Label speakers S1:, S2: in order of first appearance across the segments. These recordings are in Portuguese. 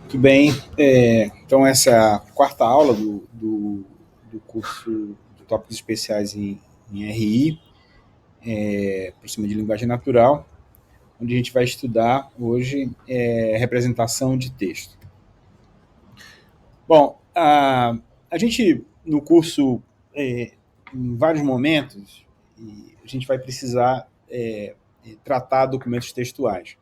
S1: Muito bem, então essa é a quarta aula do curso de tópicos especiais em RI, por cima de linguagem natural, onde a gente vai estudar hoje representação de texto. Bom, a gente no curso, em vários momentos, a gente vai precisar tratar documentos textuais.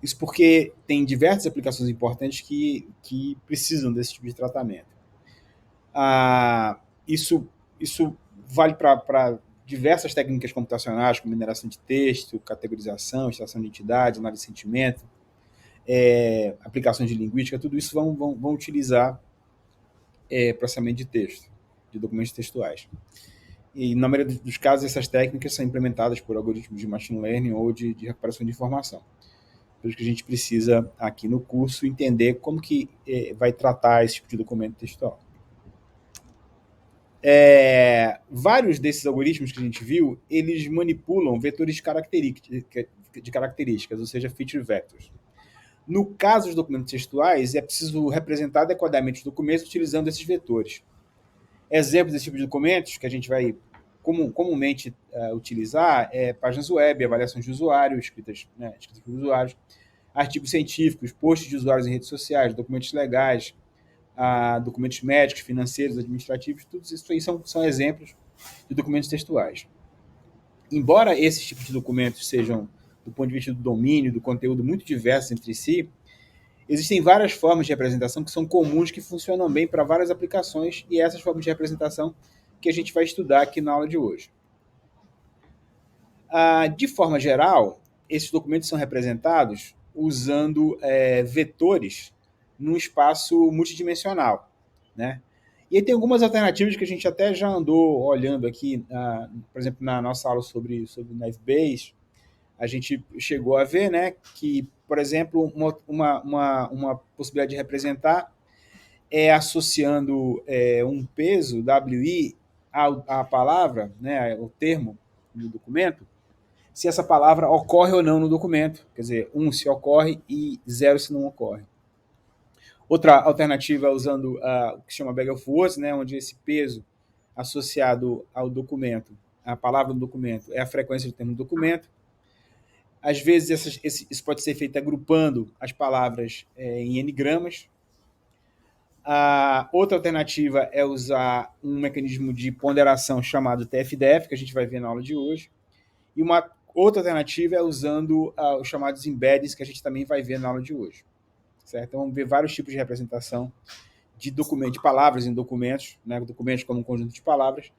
S1: Isso porque tem diversas aplicações importantes que precisam desse tipo de tratamento. Isso vale para diversas técnicas computacionais, como mineração de texto, categorização, extração de entidades, análise de sentimento, aplicações de linguística, tudo isso vão utilizar processamento de texto, de documentos textuais. E, na maioria dos casos, essas técnicas são implementadas por algoritmos de machine learning ou de recuperação de informação. Por isso que a gente precisa, aqui no curso, entender como que vai tratar esse tipo de documento textual. Vários desses algoritmos que a gente viu, eles manipulam vetores de características, ou seja, feature vectors. No caso dos documentos textuais, é preciso representar adequadamente os documentos utilizando esses vetores. Exemplos desse tipo de documentos que a gente vai comumente utilizar páginas web, avaliações de usuários, escritas por usuários, artigos científicos, posts de usuários em redes sociais, documentos legais, documentos médicos, financeiros, administrativos, tudo isso aí são exemplos de documentos textuais. Embora esses tipos de documentos sejam, do ponto de vista do domínio, do conteúdo, muito diversos entre si, existem várias formas de representação que são comuns, que funcionam bem para várias aplicações, e essas formas de representação que a gente vai estudar aqui na aula de hoje. De forma geral, esses documentos são representados usando vetores num espaço multidimensional, né? E aí tem algumas alternativas que a gente até já andou olhando aqui, por exemplo, na nossa aula sobre Naive-Bayes, a gente chegou a ver, né, que, por exemplo, uma possibilidade de representar é associando um peso, WI, à palavra, né, o termo do documento, se essa palavra ocorre ou não no documento. Quer dizer, 1 se ocorre e 0 se não ocorre. Outra alternativa é usando o que se chama bag of words, né, onde esse peso associado ao documento, a palavra do documento, é a frequência do termo do documento. Às vezes isso pode ser feito agrupando as palavras em n-gramas. Outra alternativa é usar um mecanismo de ponderação chamado TF-DEF, que a gente vai ver na aula de hoje. E uma outra alternativa é usando os chamados embeddings, que a gente também vai ver na aula de hoje. Certo? Então, vamos ver vários tipos de representação de palavras em documentos, né, documentos como um conjunto de palavras,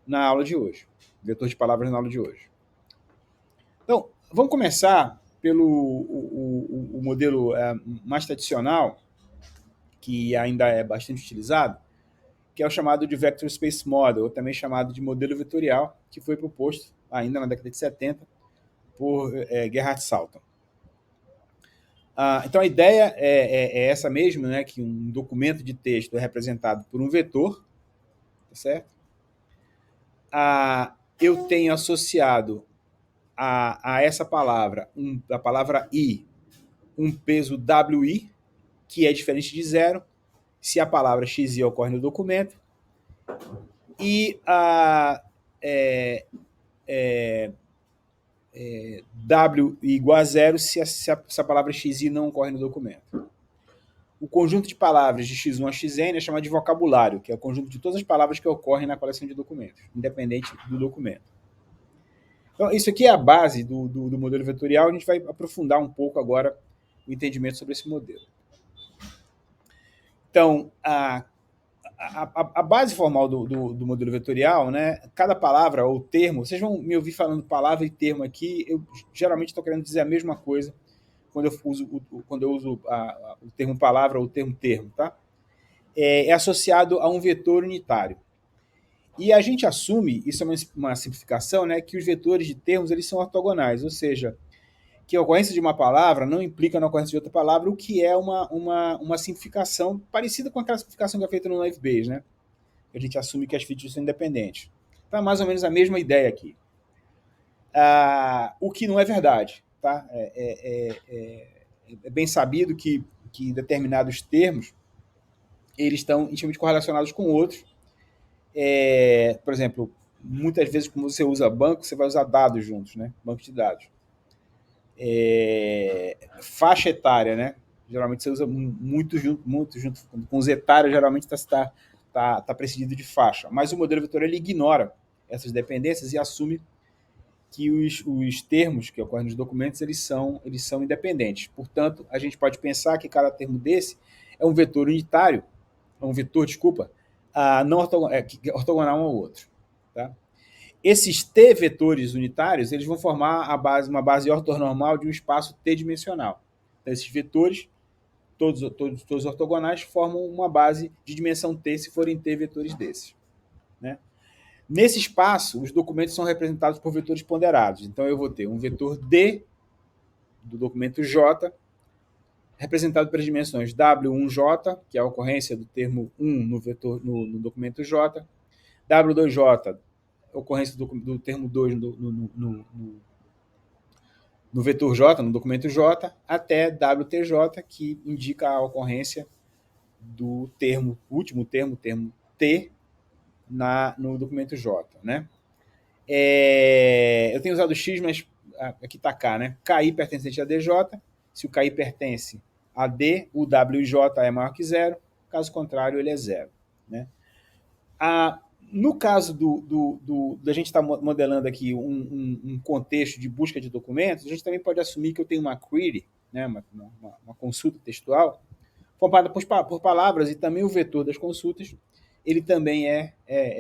S1: na aula de hoje. Vetor de palavras na aula de hoje. Então, vamos começar pelo o modelo mais tradicional, que ainda é bastante utilizado, que é o chamado de Vector Space Model, ou também chamado de modelo vetorial, que foi proposto ainda na década de 70 por Gerhard Salton. Então, a ideia é essa mesmo, né, que um documento de texto é representado por um vetor, tá certo? Eu tenho associado a essa palavra, a palavra I, um peso WI, que é diferente de 0, se a palavra XI ocorre no documento, e W igual a 0 se a palavra XI não ocorre no documento. O conjunto de palavras de X1 a Xn é chamado de vocabulário, que é o conjunto de todas as palavras que ocorrem na coleção de documentos, independente do documento. Então, isso aqui é a base do modelo vetorial. A gente vai aprofundar um pouco agora o entendimento sobre esse modelo. Então, a base formal do modelo vetorial, né, cada palavra ou termo, vocês vão me ouvir falando palavra e termo aqui, eu geralmente estou querendo dizer a mesma coisa, quando eu uso o termo palavra ou o termo termo, tá? É associado a um vetor unitário. E a gente assume, isso é uma simplificação, né, que os vetores de termos eles são ortogonais, ou seja, que a ocorrência de uma palavra não implica na ocorrência de outra palavra, o que é uma simplificação parecida com aquela simplificação que é feita no Naivebase, né? A gente assume que as features são independentes. Então, é mais ou menos a mesma ideia aqui. O que não é verdade, tá? É bem sabido que determinados termos eles estão intimamente correlacionados com outros. Por exemplo, muitas vezes, quando você usa banco, você vai usar dados juntos, né? Banco de dados. Faixa etária, né? Geralmente você usa muito junto com os etários, geralmente está precedido de faixa. Mas o modelo vetorial ele ignora essas dependências e assume que os termos que ocorrem nos documentos eles são independentes. Portanto, a gente pode pensar que cada termo desse é um vetor unitário, não ortogonal um ao outro. Tá? Esses T vetores unitários eles vão formar uma base ortonormal de um espaço T-dimensional. Então, esses vetores, todos ortogonais, formam uma base de dimensão T se forem T vetores desses. Né? Nesse espaço, os documentos são representados por vetores ponderados. Então, eu vou ter um vetor D do documento J, representado pelas dimensões W1J, que é a ocorrência do termo 1 no documento J, W2J, ocorrência do termo 2 no vetor J, no documento J, até WTJ, que indica a ocorrência do último termo T, no documento J. Né? Eu tenho usado X, mas aqui está K. Né? KI pertencente a DJ, se o KI pertence a D, o WJ é maior que zero, caso contrário, ele é zero. Né? No caso da gente estar modelando aqui um contexto de busca de documentos, a gente também pode assumir que eu tenho uma query, né, uma consulta textual, formada por palavras, e também o vetor das consultas, ele também é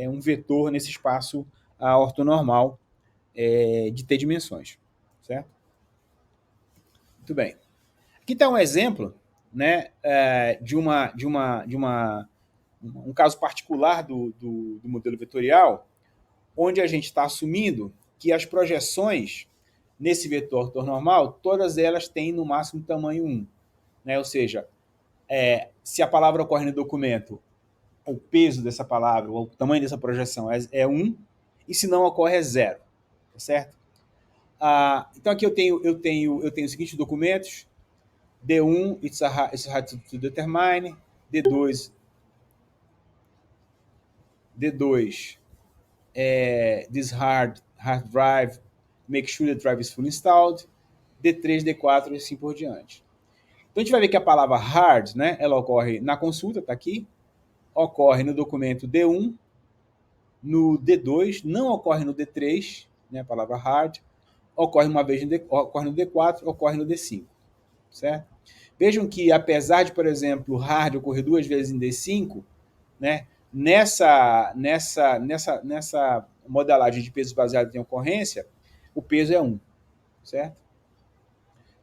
S1: um vetor nesse espaço ortonormal de T dimensões. Certo? Muito bem. Aqui está um exemplo, né, de um caso particular do modelo vetorial, onde a gente está assumindo que as projeções nesse vetor ortonormal, todas elas têm no máximo tamanho 1. Né? Ou seja, se a palavra ocorre no documento, o peso dessa palavra, o tamanho dessa projeção é 1, e se não ocorre é 0. Tá certo? Então aqui eu tenho os seguintes documentos: D1, it's hard to determine, D2, this hard drive, make sure the drive is fully installed, D3, D4 e assim por diante. Então a gente vai ver que a palavra hard, né, ela ocorre na consulta, está aqui, ocorre no documento D1, no D2, não ocorre no D3, né, a palavra hard, ocorre uma vez ocorre no D4, ocorre no D5. Certo? Vejam que, apesar de, por exemplo, hard ocorrer 2 vezes em D5, né, nessa modelagem de peso baseado em ocorrência, o peso é 1. Certo?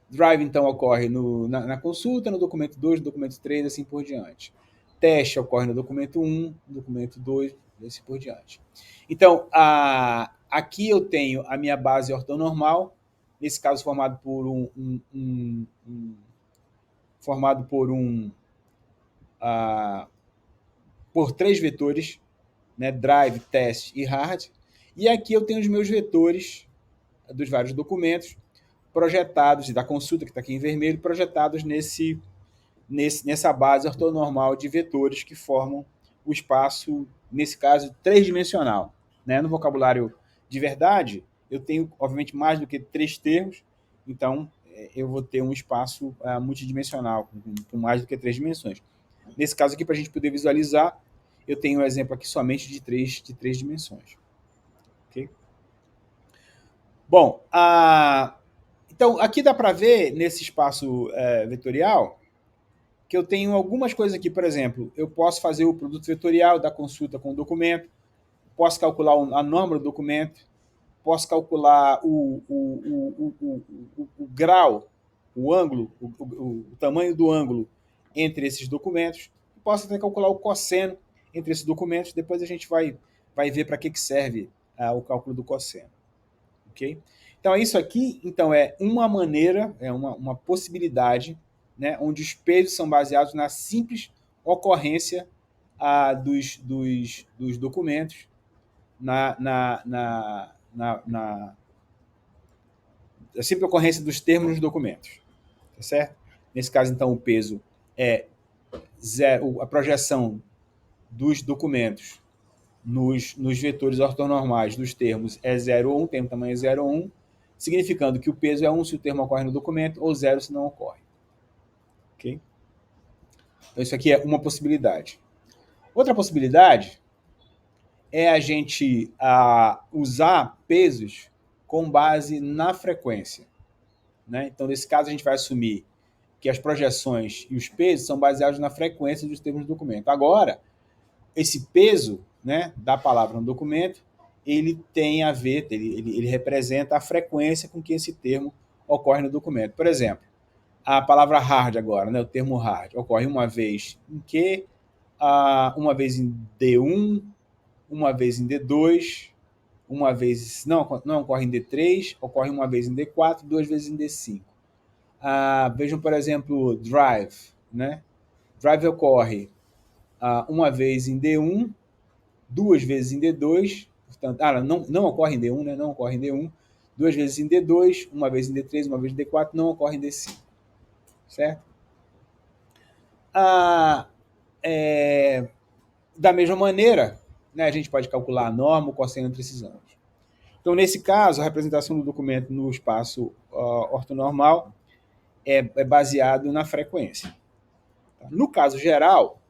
S1: Drive, então, ocorre na consulta, no documento 2, no documento 3, assim por diante. Teste ocorre no documento 1, no documento 2, assim por diante. Então, aqui eu tenho a minha base ortonormal, nesse caso formado por 3 vetores, né, drive, test e hard. E aqui eu tenho os meus vetores dos vários documentos projetados, da consulta, que está aqui em vermelho, projetados nessa base ortonormal de vetores que formam o espaço, nesse caso, 3-dimensional. Né? No vocabulário de verdade, eu tenho, obviamente, mais do que 3 termos, então eu vou ter um espaço multidimensional, com mais do que 3 dimensões. Nesse caso aqui, para a gente poder visualizar, eu tenho um exemplo aqui somente de 3 dimensões. Okay? Bom, então aqui dá para ver, nesse espaço vetorial, que eu tenho algumas coisas aqui. Por exemplo, eu posso fazer o produto vetorial da consulta com o documento, posso calcular a norma do documento, posso calcular o grau, o ângulo, o tamanho do ângulo entre esses documentos, e posso até calcular o cosseno entre esses documentos. Depois a gente vai ver para que serve o cálculo do cosseno. Okay? Então, isso aqui é uma maneira, é uma possibilidade, né, onde os pesos são baseados na simples ocorrência dos documentos, a simples ocorrência dos termos nos documentos. Tá certo? Nesse caso, então, o peso é zero, a projeção dos documentos nos vetores ortonormais dos termos é 0 ou 1, termo tamanho é 0 ou 1, significando que o peso é 1 se o termo ocorre no documento ou 0 se não ocorre. Ok? Então, isso aqui é uma possibilidade. Outra possibilidade é a gente usar pesos com base na frequência. Né? Então, nesse caso, a gente vai assumir que as projeções e os pesos são baseados na frequência dos termos do documento. Agora, esse peso, né, da palavra no documento, ele tem a ver, ele representa a frequência com que esse termo ocorre no documento. Por exemplo, a palavra hard agora, né, o termo hard, ocorre uma vez em Q, uma vez em D1, uma vez em D2, uma vez, não ocorre em D3, ocorre uma vez em D4, duas vezes em D5. Vejam, por exemplo, drive, né? Drive ocorre uma vez em D1, duas vezes em D2, portanto, não ocorre em D1, né? Não ocorre em D1, duas vezes em D2, uma vez em D3, uma vez em D4, não ocorre em D5, certo? Da mesma maneira, né, a gente pode calcular a norma, o cosseno entre esses ângulos. Então, nesse caso, a representação do documento no espaço ortonormal é baseado na frequência. No caso geral,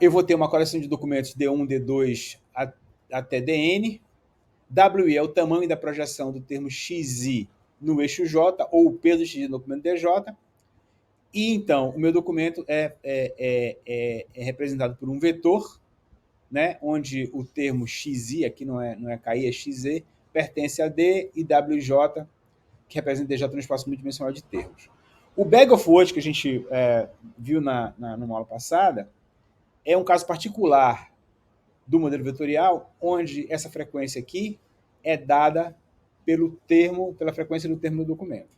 S1: eu vou ter uma coleção de documentos D1, D2 até DN. WI é o tamanho da projeção do termo XI no eixo J, ou o peso X do documento DJ. E, então, o meu documento é representado por um vetor, né, onde o termo XI, aqui não é KI, é XZ, pertence a D, e WJ, que representa DJ no espaço multidimensional de termos. O bag of words que a gente viu numa aula passada é um caso particular do modelo vetorial, onde essa frequência aqui é dada pela frequência do termo do documento.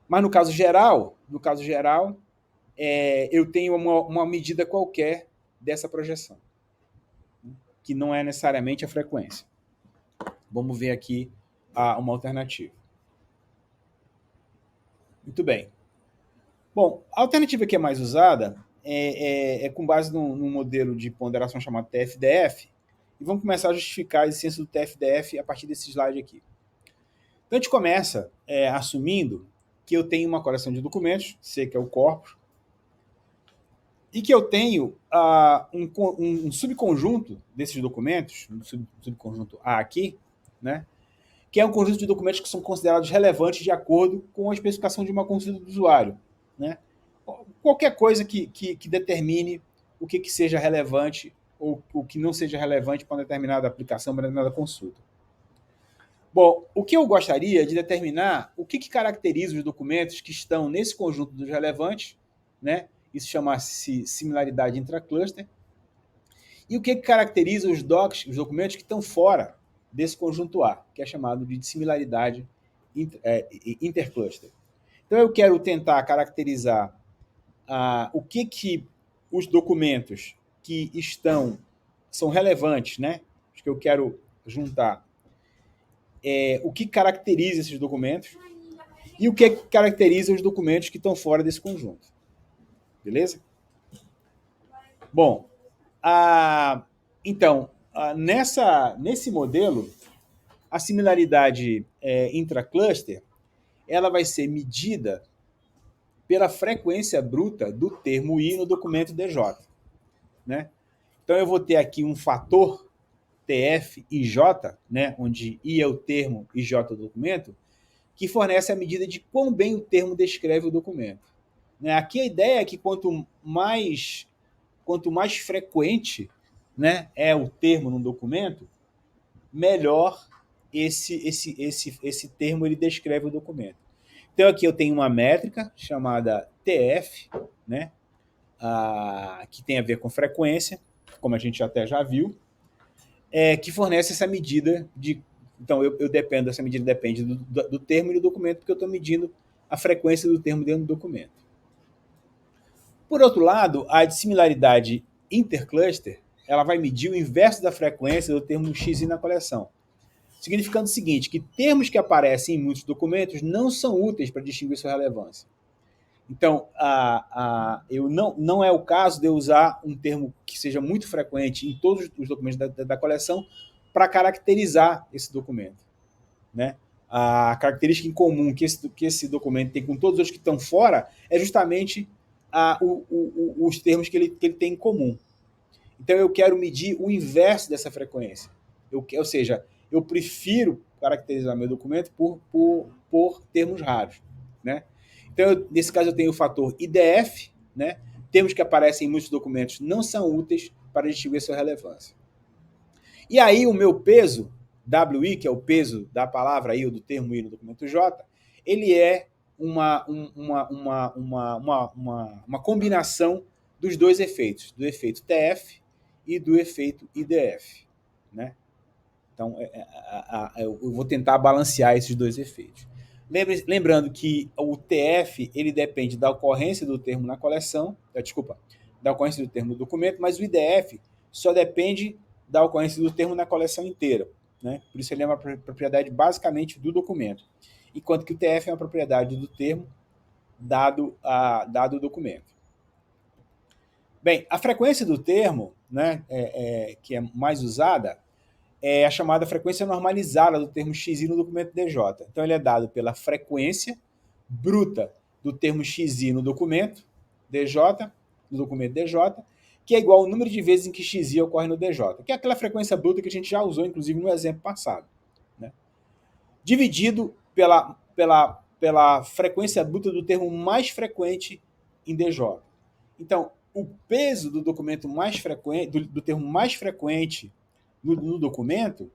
S1: Mas no caso geral, eu tenho uma medida qualquer dessa projeção, que não é necessariamente a frequência. Vamos ver aqui uma alternativa. Muito bem. Bom, a alternativa que é mais usada é com base num modelo de ponderação chamado TF-DF, e vamos começar a justificar a existência do TF-DF a partir desse slide aqui. Então, a gente começa assumindo que eu tenho uma coleção de documentos, C, que é o corpus, e que eu tenho um subconjunto desses documentos, um subconjunto A aqui, né, que é um conjunto de documentos que são considerados relevantes de acordo com a especificação de uma consulta do usuário. Né? Qualquer coisa que determine o que seja relevante ou o que não seja relevante para uma determinada aplicação, para uma determinada consulta. Bom, o que eu gostaria é de determinar o que caracteriza os documentos que estão nesse conjunto dos relevantes, né? Isso chama-se similaridade intracluster, e o que caracteriza os documentos que estão fora desse conjunto A, que é chamado de similaridade intercluster. Então, eu quero tentar caracterizar o que os documentos que são relevantes, né? Acho que eu quero juntar o que caracteriza esses documentos e o que caracteriza os documentos que estão fora desse conjunto. Beleza? Bom, então, nesse modelo, a similaridade intracluster ela vai ser medida pela frequência bruta do termo I no documento DJ. Né? Então, eu vou ter aqui um fator TF e J, né, onde I é o termo e J é o documento, que fornece a medida de quão bem o termo descreve o documento. Né? Aqui a ideia é que quanto mais frequente, né, é o termo no documento, melhor esse termo ele descreve o documento. Então aqui eu tenho uma métrica chamada TF, né, que tem a ver com frequência, como a gente até já viu, que fornece essa medida de... Então eu dependo, essa medida depende do termo e do documento, porque eu estou medindo a frequência do termo dentro do documento. Por outro lado, a dissimilaridade intercluster, ela vai medir o inverso da frequência do termo XI na coleção, significando o seguinte, que termos que aparecem em muitos documentos não são úteis para distinguir sua relevância. Então, não é o caso de eu usar um termo que seja muito frequente em todos os documentos da coleção para caracterizar esse documento, né? A característica em comum que esse documento tem com todos os outros que estão fora é justamente os termos que ele tem em comum. Então, eu quero medir o inverso dessa frequência. Ou seja, eu prefiro caracterizar meu documento por termos raros, né? Então, nesse caso, eu tenho o fator IDF, né? Termos que aparecem em muitos documentos não são úteis para distinguir sua relevância. E aí, o meu peso, WI, que é o peso da palavra I ou do termo I no documento J, ele é uma combinação dos dois efeitos, do efeito TF e do efeito IDF, né? Então, eu vou tentar balancear esses dois efeitos. Lembrando que o TF ele depende da ocorrência do termo na coleção, da ocorrência do termo no documento, mas o IDF só depende da ocorrência do termo na coleção inteira, né? Por isso ele é uma propriedade basicamente do documento, enquanto que o TF é uma propriedade do termo dado o documento. Bem, a frequência do termo, né, que é mais usada, é a chamada frequência normalizada do termo XI no documento DJ. Então, ele é dado pela frequência bruta do termo XI no documento DJ, no documento DJ, que é igual ao número de vezes em que XI ocorre no DJ, que é aquela frequência bruta que a gente já usou, inclusive, no exemplo passado, né? Dividido pela frequência bruta do termo mais frequente em DJ. Então, o peso do documento mais frequente, do termo mais frequente no documento,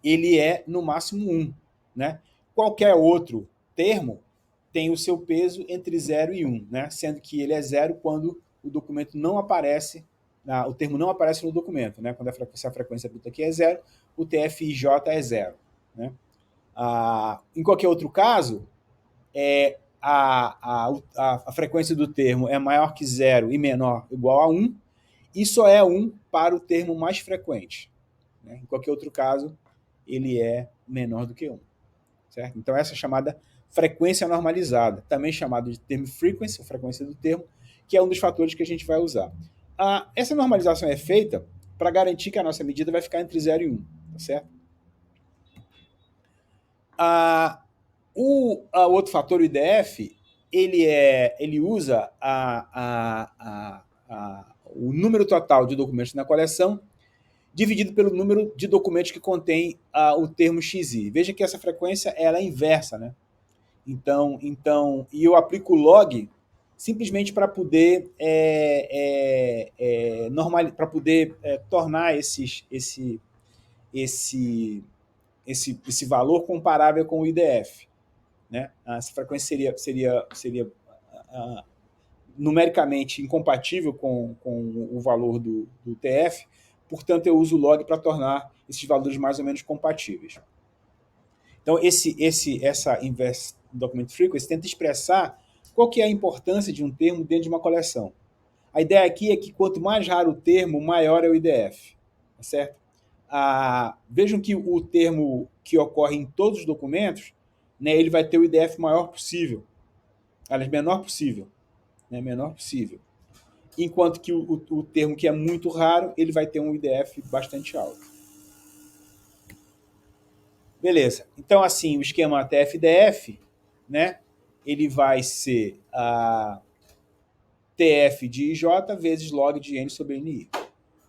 S1: ele é no máximo 1, né? Qualquer outro termo tem o seu peso entre 0 e 1, né? Sendo que ele é 0 quando o documento não aparece, o termo não aparece no documento, né? Quando a frequência bruta aqui é 0, o TFIJ é 0, né? Em qualquer outro caso, a frequência do termo é maior que 0 e menor igual a 1, e só é 1 para o termo mais frequente, né? Em qualquer outro caso, ele é menor do que 1. Certo? Então, essa é a chamada frequência normalizada, também chamada de term frequency, a frequência do termo, que é um dos fatores que a gente vai usar. Essa normalização é feita para garantir que a nossa medida vai ficar entre 0 e 1. Tá certo? O outro fator, o IDF, ele usa o número total de documentos na coleção dividido pelo número de documentos que contém o termo XI. Veja que essa frequência ela é inversa, né? Então, e eu aplico o log simplesmente para poder tornar esse valor comparável com o IDF, né? Essa frequência seria numericamente incompatível com o valor do TF, portanto, eu uso o log para tornar esses valores mais ou menos compatíveis. Então, essa inverse document frequency tenta expressar qual que é a importância de um termo dentro de uma coleção. A ideia aqui é que quanto mais raro o termo, maior é o IDF. Tá certo? Vejam que o termo que ocorre em todos os documentos, né, ele vai ter o IDF maior possível. Aliás, menor possível. Né, menor possível. Enquanto que o termo que é muito raro, ele vai ter um IDF bastante alto. Beleza. Então, assim, o esquema TF-DF, né, ele vai ser TF de IJ vezes log de N sobre NI.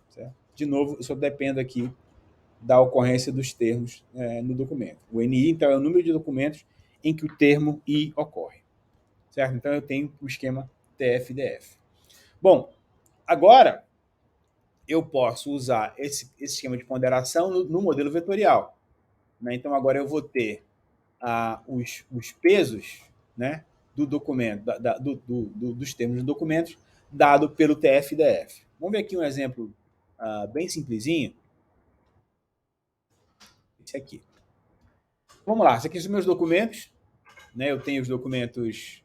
S1: Certo? De novo, eu só dependo aqui da ocorrência dos termos no documento. O NI, então, é o número de documentos em que o termo I ocorre. Certo? Então, eu tenho o esquema TF-DF. Bom, agora eu posso usar esse esquema de ponderação no modelo vetorial. né? Então, agora eu vou ter os pesos, né, do documento, dos termos do documento, dado pelo TF-DF. Vamos ver aqui um exemplo bem simplesinho. Esse aqui. Vamos lá, esses aqui são meus documentos. Né? Eu tenho os documentos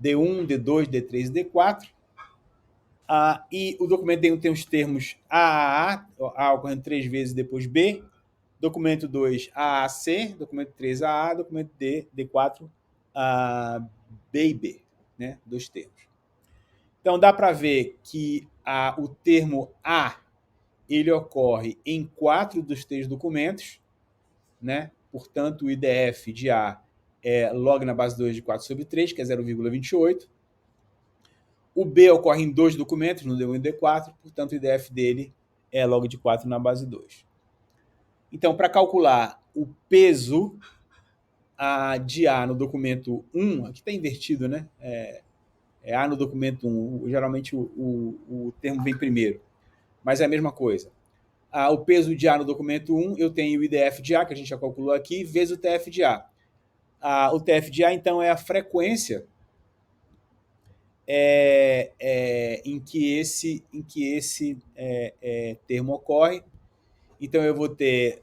S1: D1, D2, D3 e D4. E o documento D1 tem os termos A ocorrendo 3 vezes depois B, documento 2, AAC, documento 3, AA, documento D4, B e B, né? 2 termos. Então, dá para ver que o termo A ele ocorre em 4 dos 3 documentos, né? Portanto, o IDF de A é log na base 2 de 4 sobre 3, que é 0,28. O B ocorre em 2 documentos, no D1 e D4, portanto, o IDF dele é log de 4 na base 2. Então, para calcular o peso de A no documento 1, aqui está invertido, né? É A no documento 1, geralmente o termo vem primeiro, mas é a mesma coisa. O peso de A no documento 1, eu tenho o IDF de A, que a gente já calculou aqui, vezes o TF de A. O TF de A, então, é a frequência em que esse termo ocorre. Então, eu vou ter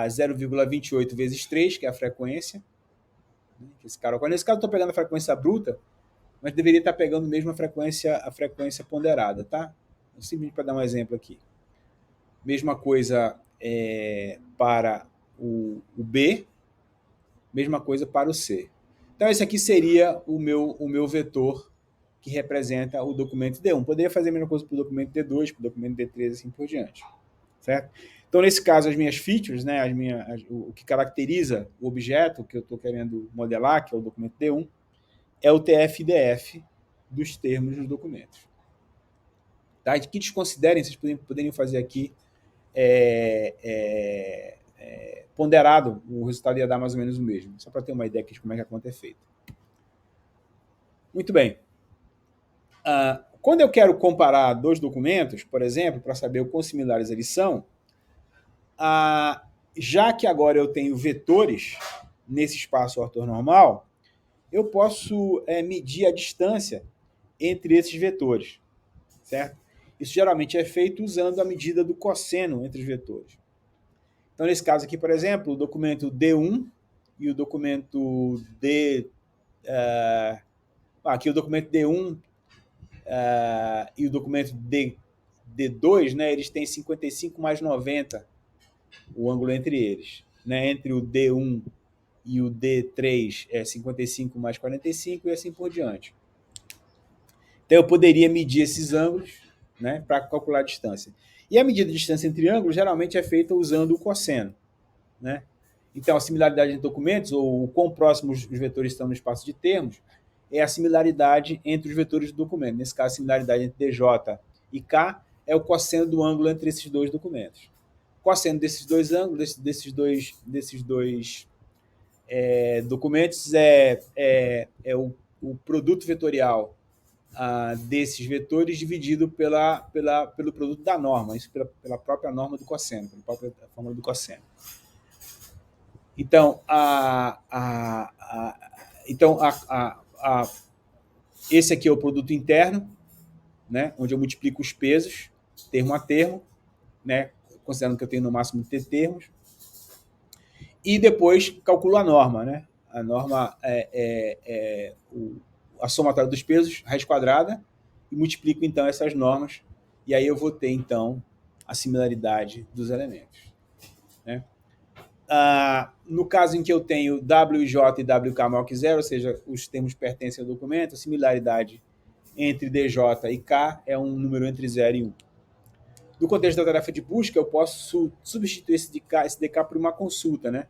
S1: 0,28 vezes 3, que é a frequência. Nesse caso, eu estou pegando a frequência bruta, mas deveria estar pegando mesmo a frequência ponderada, tá? Simplesmente para dar um exemplo aqui. Mesma coisa para o B, mesma coisa para o C. Então, esse aqui seria o meu vetor que representa o documento D1. Poderia fazer a mesma coisa para o documento D2, para o documento D3, assim por diante. Certo? Então, nesse caso, as minhas features, né, o que caracteriza o objeto que eu estou querendo modelar, que é o documento D1, é o TF-DF dos termos dos documentos. Tá? Que desconsiderem, vocês poderiam fazer aqui ponderado, o resultado ia dar mais ou menos o mesmo, só para ter uma ideia aqui de como é que a conta é feita. Muito bem. Quando eu quero comparar 2 documentos, por exemplo, para saber o quão similares eles são, já que agora eu tenho vetores nesse espaço ortonormal, eu posso medir a distância entre esses vetores, certo? Isso geralmente é feito usando a medida do cosseno entre os vetores. Então, nesse caso aqui, por exemplo, o documento D1 e o documento aqui o documento D1 e o documento D2, né, eles têm 55 mais 90, o ângulo entre eles. Né? Entre o D1 e o D3 é 55 mais 45 e assim por diante. Então, eu poderia medir esses ângulos, né, para calcular a distância. E a medida de distância entre ângulos geralmente é feita usando o cosseno. Né? Então, a similaridade entre documentos, ou o quão próximos os vetores estão no espaço de termos, é a similaridade entre os vetores do documento. Nesse caso, a similaridade entre DJ e K é o cosseno do ângulo entre esses 2 documentos. O cosseno desses 2 ângulos, desses dois documentos, é o produto vetorial desses vetores dividido pelo produto da norma, isso pela própria norma do cosseno, pela própria fórmula do cosseno. Então, esse aqui é o produto interno, né, onde eu multiplico os pesos, termo a termo, né, considerando que eu tenho no máximo T termos, e depois calculo a norma. Né? A norma é a somatória dos pesos, raiz quadrada, e multiplico, então, essas normas, e aí eu vou ter, então, a similaridade dos elementos. Né? No caso em que eu tenho WJ e WK maior que zero, ou seja, os termos pertencem ao documento, a similaridade entre DJ e K é um número entre 0 e 1. No contexto da tarefa de busca, eu posso substituir esse DK por uma consulta. Né?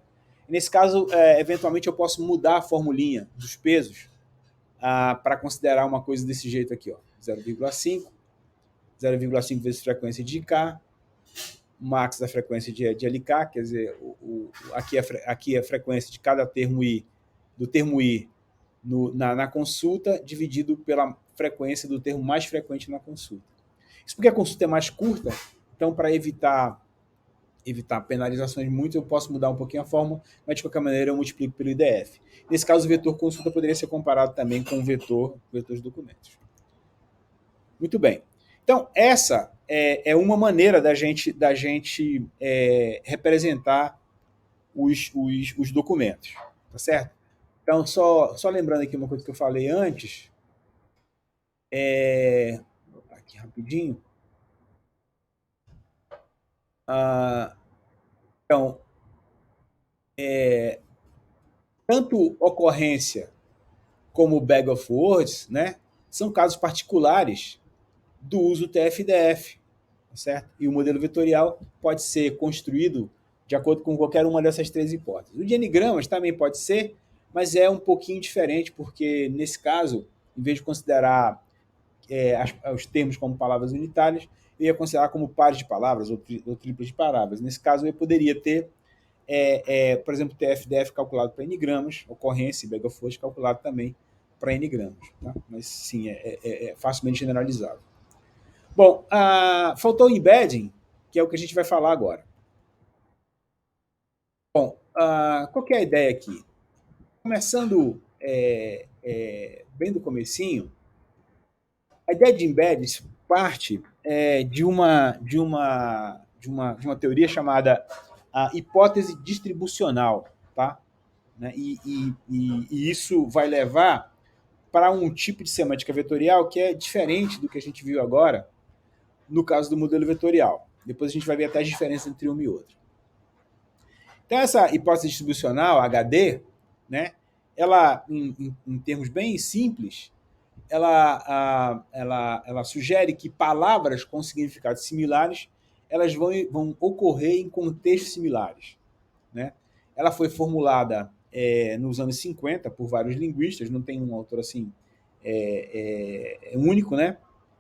S1: Nesse caso, eventualmente, eu posso mudar a formulinha dos pesos para considerar uma coisa desse jeito aqui, 0,5 vezes frequência de K, max da frequência de LK, quer dizer, aqui é a frequência de cada termo I, do termo I na consulta, dividido pela frequência do termo mais frequente na consulta. Isso porque a consulta é mais curta, então, para evitar evitar penalizações muito, eu posso mudar um pouquinho a fórmula, mas de qualquer maneira eu multiplico pelo IDF. Nesse caso, o vetor consulta poderia ser comparado também com o vetor de documentos. Muito bem. Então, essa é uma maneira da gente representar os documentos, tá certo? Então, só lembrando aqui uma coisa que eu falei antes, vou botar aqui rapidinho. Então, tanto ocorrência como o Bag of Words, né, são casos particulares do uso TF-DF, tá certo? E o modelo vetorial pode ser construído de acordo com qualquer uma dessas três hipóteses. O de anigramas também pode ser, mas é um pouquinho diferente, porque nesse caso, em vez de considerar os termos como palavras unitárias, eu ia considerar como pares de palavras ou triplas de palavras. Nesse caso, eu poderia ter, por exemplo, TF-DF calculado para n-gramas, ocorrência e Bag of Words calculado também para n-gramas. Tá? Mas, sim, é facilmente generalizável. Bom, faltou o embedding, que é o que a gente vai falar agora. Bom, qual que é a ideia aqui? Começando bem do comecinho, a ideia de embeddings parte de uma teoria chamada a hipótese distribucional, tá? Né? E isso vai levar para um tipo de semântica vetorial que é diferente do que a gente viu agora no caso do modelo vetorial. Depois a gente vai ver até as diferenças entre uma e outra. Então, essa hipótese distribucional, HD, né, ela, em termos bem simples, ela sugere que palavras com significados similares elas vão ocorrer em contextos similares. Né? Ela foi formulada nos anos 50 por vários linguistas, não tem um autor assim único, né?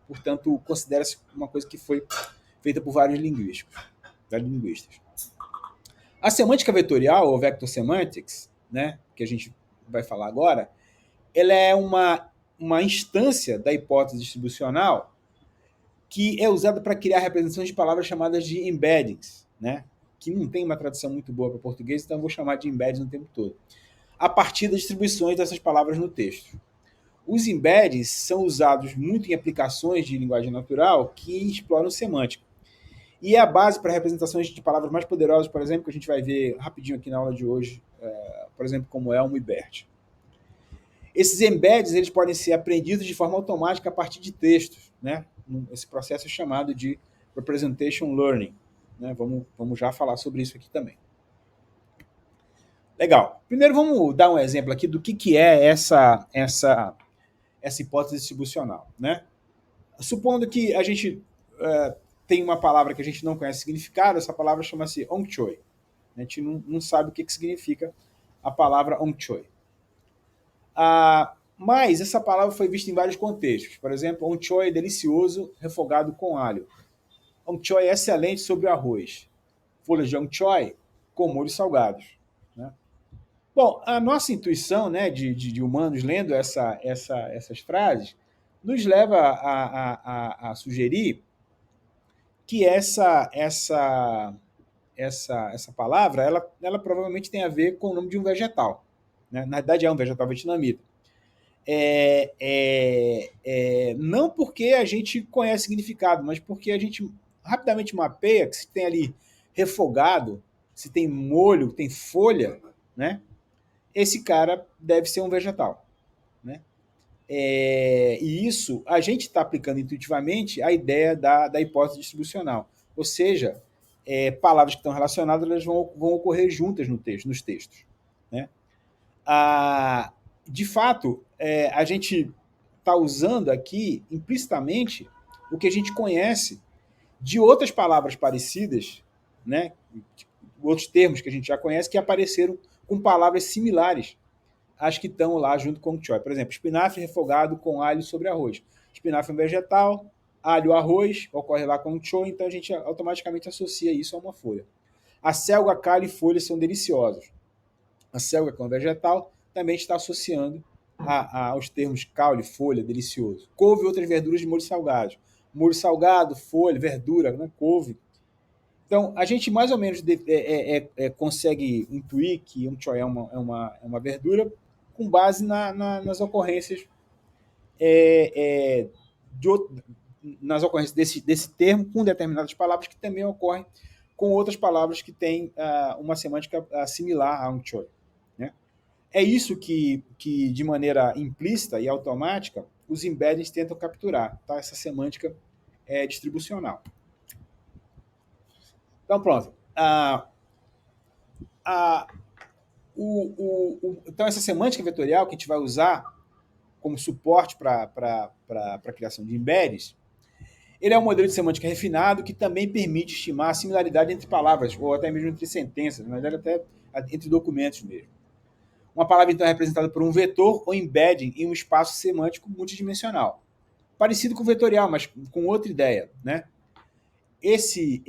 S1: Portanto, considera-se uma coisa que foi feita por vários linguistas. A semântica vetorial, ou vector semantics, né, que a gente vai falar agora, ela é uma instância da hipótese distribucional que é usada para criar representações de palavras chamadas de embeddings, né, que não tem uma tradução muito boa para o português, então eu vou chamar de embeddings o tempo todo, a partir das distribuições dessas palavras no texto. Os embeddings são usados muito em aplicações de linguagem natural que exploram semântica. E é a base para representações de palavras mais poderosas, por exemplo, que a gente vai ver rapidinho aqui na aula de hoje, por exemplo, como Elmo e Bert. Esses embeds eles podem ser aprendidos de forma automática a partir de textos. Né? Esse processo é chamado de Representation Learning. Né? Vamos já falar sobre isso aqui também. Legal. Primeiro vamos dar um exemplo aqui do que é essa hipótese distribucional. Né? Supondo que a gente tem uma palavra que a gente não conhece o significado, essa palavra chama-se ongchoi. A gente não sabe o que significa a palavra ongchoi. Mas essa palavra foi vista em vários contextos. Por exemplo, ongchoi é delicioso, refogado com alho. Ongchoi é excelente sobre o arroz. Folhas de ongchoi com molhos salgados. Né? Bom, a nossa intuição, né, de humanos lendo essas frases nos leva a sugerir que essa palavra ela provavelmente tem a ver com o nome de um vegetal. Né? Na verdade, é um vegetal vietnamita. Não porque a gente conhece o significado, mas porque a gente rapidamente mapeia que se tem ali refogado, se tem molho, tem folha, né? Esse cara deve ser um vegetal. Né? E isso a gente está aplicando intuitivamente a ideia da hipótese distribucional. Ou seja, palavras que estão relacionadas elas vão ocorrer juntas nos textos. Né? De fato, a gente está usando aqui implicitamente o que a gente conhece de outras palavras parecidas, né? Outros termos que a gente já conhece que apareceram com palavras similares às que estão lá junto com o choi. Por exemplo, espinafre refogado com alho sobre arroz. Espinafre é um vegetal, alho, arroz, ocorre lá com o choi, então a gente automaticamente associa isso a uma folha. A selga, calho e folha são deliciosos. A selga, que é um vegetal, também está associando aos termos caule, folha, delicioso. Couve e outras verduras de molho salgado. Molho salgado, folha, verdura, né? Couve. Então, a gente mais ou menos consegue intuir que um choy é uma verdura com base nas ocorrências é, é, de, nas ocorrências desse termo com determinadas palavras que também ocorrem com outras palavras que têm uma semântica similar a um choy. Né? É isso que, de maneira implícita e automática, os embeddings tentam capturar, tá? Essa semântica distribucional. Então, pronto. Então, essa semântica vetorial que a gente vai usar como suporte para a criação de embeddings, ele é um modelo de semântica refinado que também permite estimar a similaridade entre palavras, ou até mesmo entre sentenças, na verdade até entre documentos mesmo. Uma palavra, então, é representada por um vetor ou embedding em um espaço semântico multidimensional. Parecido com o vetorial, mas com outra ideia, né? Esse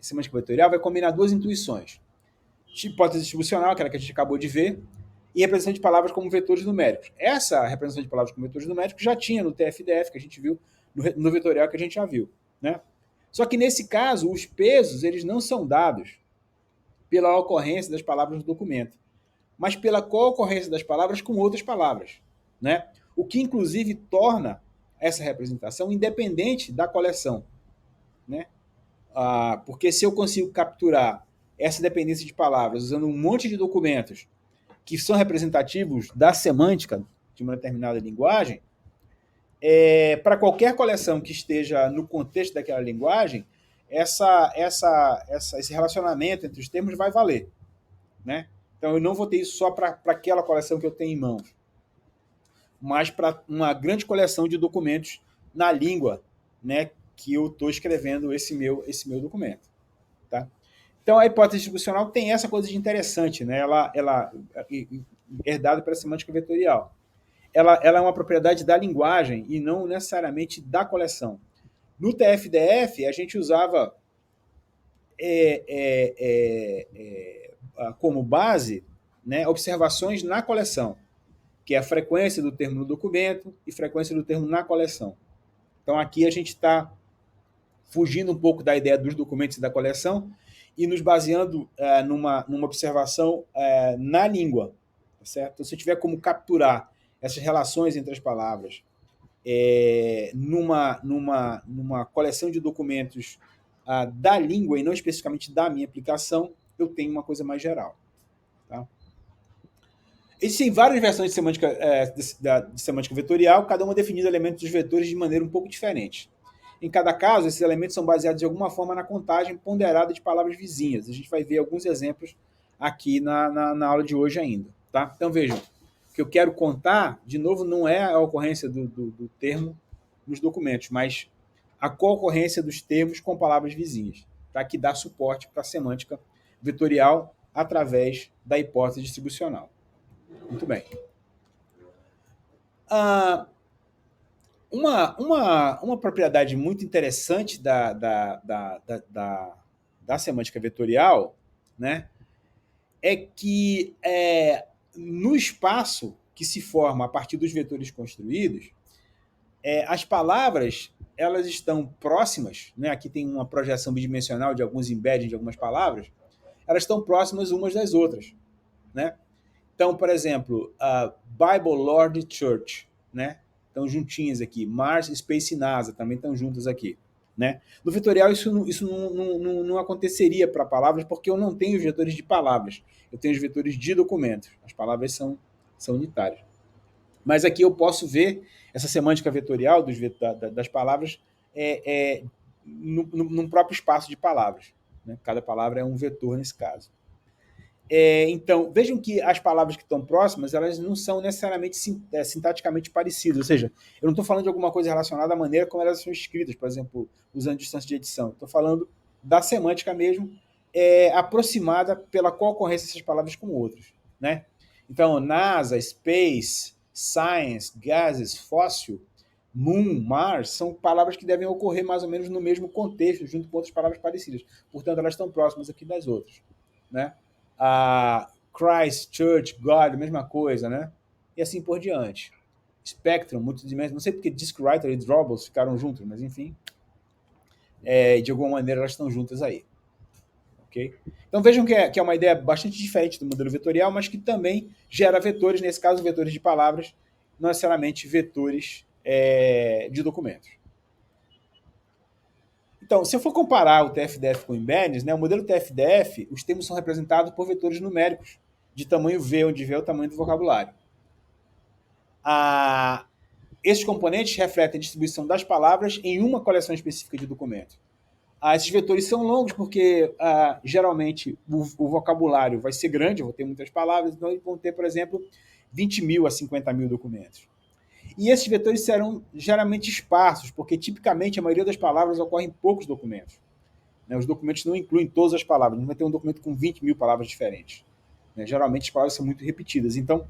S1: semântica vetorial vai combinar duas intuições. Hipótese distribucional, aquela que a gente acabou de ver, e representação de palavras como vetores numéricos. Essa representação de palavras como vetores numéricos já tinha no TF-DF, que a gente viu, no vetorial que a gente já viu. Né? Só que nesse caso, os pesos eles não são dados pela ocorrência das palavras no documento, mas pela co-ocorrência das palavras com outras palavras. Né? O que, inclusive, torna essa representação independente da coleção. Né? Porque se eu consigo capturar essa dependência de palavras usando um monte de documentos que são representativos da semântica de uma determinada linguagem, para qualquer coleção que esteja no contexto daquela linguagem, esse relacionamento entre os termos vai valer. Né? Então, eu não vou ter isso só para aquela coleção que eu tenho em mãos, mas para uma grande coleção de documentos na língua, né, que eu estou escrevendo esse meu documento. Tá? Então, a hipótese distribucional tem essa coisa de interessante, né? Ela herdada pela semântica vetorial. Ela é uma propriedade da linguagem e não necessariamente da coleção. No TF-DF, a gente usava como base, né, observações na coleção, que é a frequência do termo no documento e frequência do termo na coleção. Então, aqui a gente está fugindo um pouco da ideia dos documentos e da coleção e nos baseando numa observação na língua. Tá certo? Então, se eu tiver como capturar essas relações entre as palavras numa coleção de documentos da língua e não especificamente da minha aplicação, eu tenho uma coisa mais geral. Tá? Existem várias versões de semântica vetorial, cada uma definindo elementos dos vetores de maneira um pouco diferente. Em cada caso, esses elementos são baseados de alguma forma na contagem ponderada de palavras vizinhas. A gente vai ver alguns exemplos aqui na aula de hoje ainda. Tá? Então, vejam, o que eu quero contar, de novo, não é a ocorrência do termo nos documentos, mas a co-ocorrência dos termos com palavras vizinhas, tá? Que dá suporte para a semântica vetorial através da hipótese distribucional. Muito bem. Uma propriedade muito interessante da semântica vetorial, né, é que no espaço que se forma a partir dos vetores construídos, as palavras elas estão próximas, né, aqui tem uma projeção bidimensional de alguns embeddings de algumas palavras, elas estão próximas umas das outras. Né? Então, por exemplo, a Bible Lord Church, né? Estão juntinhas aqui. Mars, Space e NASA também estão juntas aqui. Né? No vetorial, isso não aconteceria para palavras, porque eu não tenho os vetores de palavras. Eu tenho os vetores de documentos. As palavras são unitárias. Mas aqui eu posso ver essa semântica vetorial das palavras num próprio espaço de palavras. Né? Cada palavra é um vetor nesse caso. Então, vejam que as palavras que estão próximas, elas não são necessariamente sintaticamente parecidas, ou seja, eu não estou falando de alguma coisa relacionada à maneira como elas são escritas, por exemplo, usando distância de edição. Estou falando da semântica mesmo, aproximada pela co-ocorrência dessas palavras com outras. Né? Então, NASA, Space, Science, Gases, Fóssil, Moon, Mars, são palavras que devem ocorrer mais ou menos no mesmo contexto, junto com outras palavras parecidas. Portanto, elas estão próximas aqui das outras. Né? Christ, Church, God, mesma coisa, né? E assim por diante. Spectrum, multidimensão, não sei porque Diskwriter e Drawbles ficaram juntos, mas enfim. de alguma maneira elas estão juntas aí. Okay? Então vejam que é uma ideia bastante diferente do modelo vetorial, mas que também gera vetores, nesse caso vetores de palavras, não necessariamente vetores de documentos. Então, se eu for comparar o TF-DEF com o Embeddings, né, o modelo TF-DEF, os termos são representados por vetores numéricos de tamanho V, onde V é o tamanho do vocabulário. Esses componentes refletem a distribuição das palavras em uma coleção específica de documentos. Esses vetores são longos porque, geralmente, o vocabulário vai ser grande, eu vou ter muitas palavras, então eles vão ter, por exemplo, 20 mil a 50 mil documentos. E esses vetores serão geralmente esparsos, porque, tipicamente, a maioria das palavras ocorre em poucos documentos. Né? Os documentos não incluem todas as palavras, não vai ter um documento com 20 mil palavras diferentes. Né? Geralmente, as palavras são muito repetidas. Então,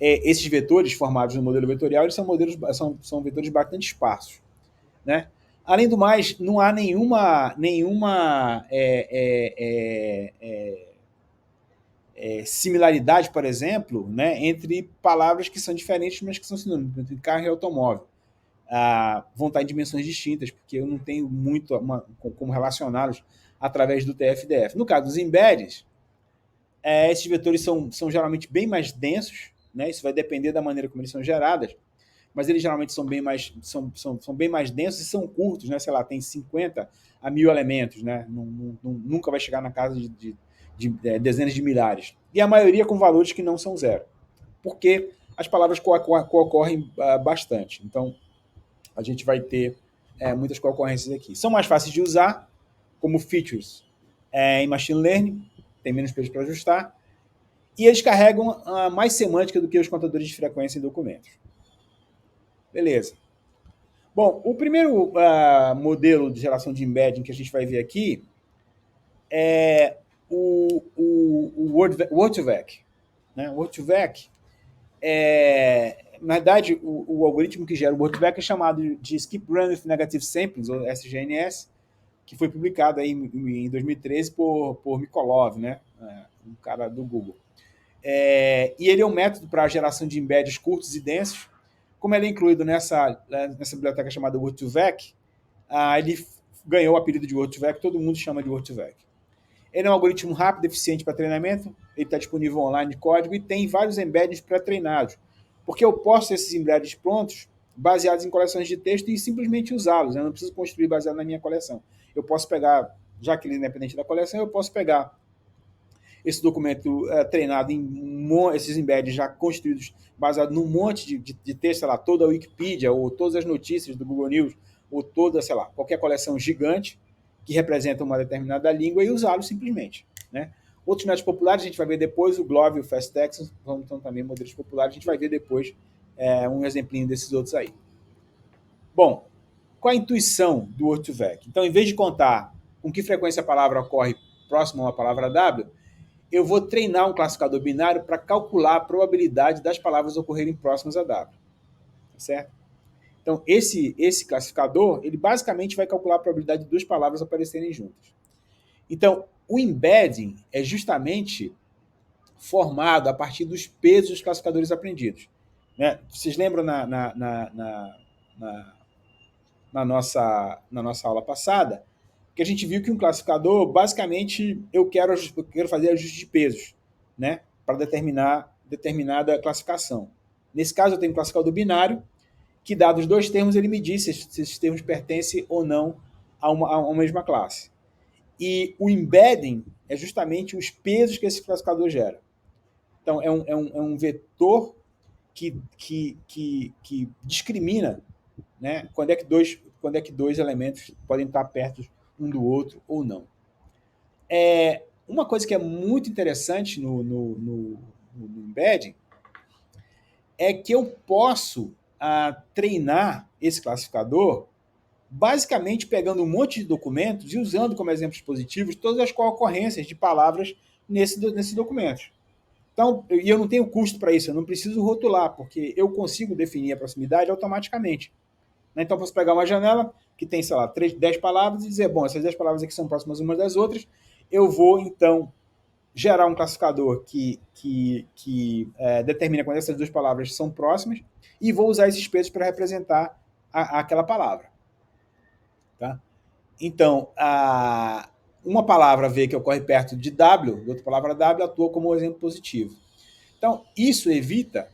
S1: esses vetores formados no modelo vetorial eles são vetores bastante esparsos. Né? Além do mais, não há nenhuma similaridade, por exemplo, né, entre palavras que são diferentes, mas que são sinônimos, entre carro e automóvel. Vão estar em dimensões distintas, porque eu não tenho muito como relacioná-los através do TF-DF. No caso dos embeddings, esses vetores são geralmente bem mais densos, né, isso vai depender da maneira como eles são gerados, mas eles geralmente são bem mais, são bem mais densos e são curtos, né? Sei lá, tem 50 a 1000 elementos, né? Nunca vai chegar na casa de dezenas de milhares. E a maioria com valores que não são zero, porque as palavras co-ocorrem bastante. Então, a gente vai ter muitas co-ocorrências aqui. São mais fáceis de usar, como features em machine learning, tem menos peso para ajustar, e eles carregam mais semântica do que os contadores de frequência em documentos. Beleza. Bom, o primeiro modelo de geração de embedding que a gente vai ver aqui é o Word2Vec. Né? O Word2Vec na verdade, o algoritmo que gera o Word2Vec é chamado de Skip Run with Negative Samples, ou SGNS, que foi publicado aí em 2013 por Mikolov, né? Um cara do Google. E ele é um método para a geração de embeddings curtos e densos. Como ele é incluído nessa biblioteca chamada Word2Vec, ele ganhou o apelido de Word2Vec, todo mundo chama de Word2Vec. Ele é um algoritmo rápido e eficiente para treinamento, ele está disponível online de código e tem vários embeddings pré-treinados, porque eu posso ter esses embeddings prontos, baseados em coleções de texto e simplesmente usá-los. Eu não preciso construir baseado na minha coleção. Eu posso pegar, já que ele é independente da coleção, eu posso pegar esse documento treinado em esses embeddings já construídos, baseado num monte de texto, sei lá, toda a Wikipedia, ou todas as notícias do Google News, ou toda, sei lá, qualquer coleção gigante que representa uma determinada língua e usá-lo simplesmente. Né? Outros métodos populares, a gente vai ver depois, o Glove e o FastText, são também modelos populares, a gente vai ver depois um exemplinho desses outros aí. Bom, qual a intuição do Word2Vec? Então, em vez de contar com que frequência a palavra ocorre próximo a uma palavra W, eu vou treinar um classificador binário para calcular a probabilidade das palavras ocorrerem próximas a W. Certo? Então, esse classificador, ele basicamente vai calcular a probabilidade de duas palavras aparecerem juntas. Então, o embedding é justamente formado a partir dos pesos dos classificadores aprendidos. Né? Vocês lembram na nossa aula passada que a gente viu que um classificador, basicamente, eu quero fazer ajuste de pesos, né, para determinada classificação. Nesse caso, eu tenho um classificador binário, que, dados dois termos, ele me diz se esses termos pertencem ou não a uma mesma classe. E o embedding é justamente os pesos que esse classificador gera. Então, é um vetor que discrimina, né, quando é que dois elementos podem estar perto um do outro ou não. Uma coisa que é muito interessante no embedding é que eu posso treinar esse classificador basicamente pegando um monte de documentos e usando como exemplos positivos todas as ocorrências de palavras nesse documento. Então, eu não tenho custo para isso, eu não preciso rotular, porque eu consigo definir a proximidade automaticamente. Então, eu posso pegar uma janela que tem, sei lá, 10 palavras e dizer, bom, essas 10 palavras aqui são próximas umas das outras, eu vou, então, gerar um classificador que determina quando essas duas palavras são próximas e vou usar esses pesos para representar aquela palavra. Tá? Então, uma palavra V que ocorre perto de W, outra palavra W, atua como um exemplo positivo. Então, isso evita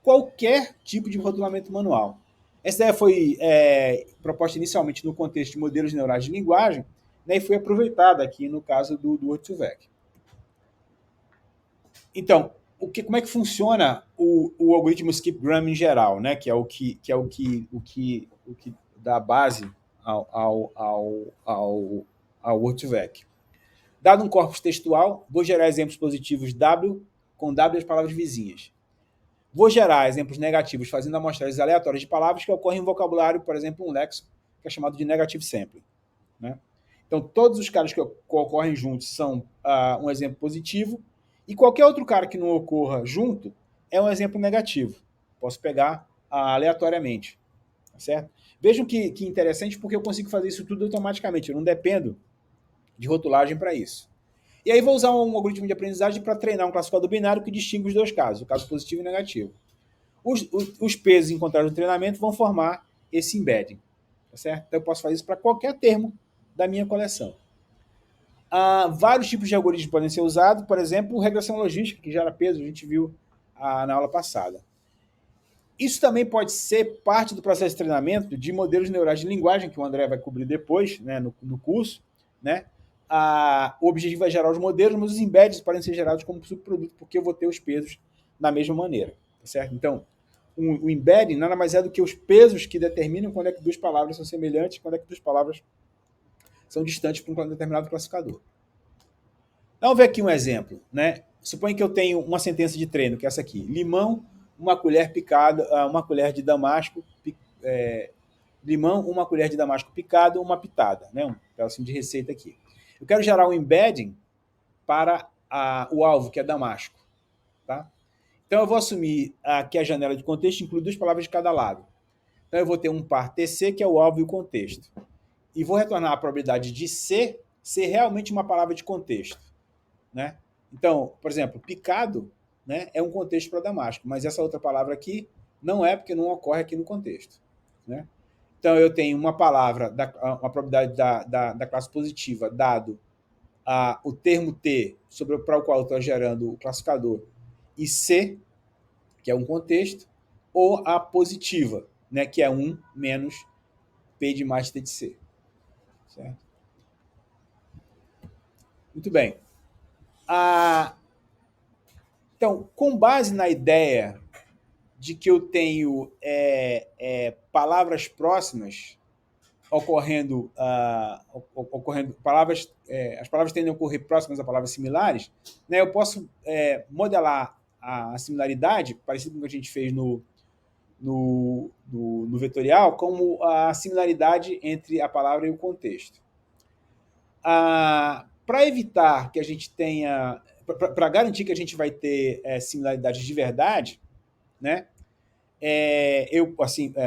S1: qualquer tipo de rotulamento manual. Essa ideia foi proposta inicialmente no contexto de modelos neurais de linguagem, né, e foi aproveitada aqui no caso do Word2Vec. Então, como é que funciona o algoritmo skip-gram em geral, né? Que é o que dá base ao Word2Vec. Dado um corpus textual, vou gerar exemplos positivos W com W as palavras vizinhas. Vou gerar exemplos negativos fazendo amostragens aleatórias de palavras que ocorrem em vocabulário, por exemplo, um léxico, que é chamado de negative sampling. Né? Então, todos os caras que ocorrem juntos são um exemplo positivo, e qualquer outro cara que não ocorra junto é um exemplo negativo. Posso pegar aleatoriamente. Tá certo? Vejam que interessante, porque eu consigo fazer isso tudo automaticamente. Eu não dependo de rotulagem para isso. E aí vou usar um algoritmo de aprendizagem para treinar um classificador binário que distingue os dois casos, o caso positivo e negativo. Os pesos encontrados no treinamento vão formar esse embedding. Tá certo? Então eu posso fazer isso para qualquer termo da minha coleção. Vários tipos de algoritmos podem ser usados, por exemplo, regressão logística, que gera peso, a gente viu na aula passada. Isso também pode ser parte do processo de treinamento de modelos neurais de linguagem, que o André vai cobrir depois, né, no curso. Né? O objetivo é gerar os modelos, mas os embeddings podem ser gerados como subproduto, porque eu vou ter os pesos da mesma maneira. Tá certo? Então, o embedding nada mais é do que os pesos que determinam quando é que duas palavras são semelhantes e quando é que duas palavras são distantes para um determinado classificador. Vamos ver aqui um exemplo. Né? Suponha que eu tenho uma sentença de treino, que é essa aqui. Limão, uma colher picada, uma colher de damasco, limão, uma colher de damasco picado, uma pitada. Né? Um pedacinho de receita aqui. Eu quero gerar um embedding para o alvo, que é damasco. Tá? Então eu vou assumir que a janela de contexto inclui duas palavras de cada lado. Então eu vou ter um par TC, que é o alvo e o contexto. E vou retornar a probabilidade de C ser realmente uma palavra de contexto. Né? Então, por exemplo, picado, né, é um contexto para damasco, mas essa outra palavra aqui não é, porque não ocorre aqui no contexto. Né? Então eu tenho uma palavra, uma probabilidade da classe positiva, dado o termo T para o qual eu estou gerando o classificador, e C, que é um contexto, ou a positiva, né, que é 1 menos P de mais T de C. Certo? Muito bem. Então, com base na ideia de que eu tenho palavras próximas ocorrendo palavras, as palavras tendem a ocorrer próximas a palavras similares, né, eu posso modelar a similaridade, parecido com o que a gente fez no vetorial, como a similaridade entre a palavra e o contexto. Para evitar que a gente tenha, para garantir que a gente vai ter similaridades de verdade, né,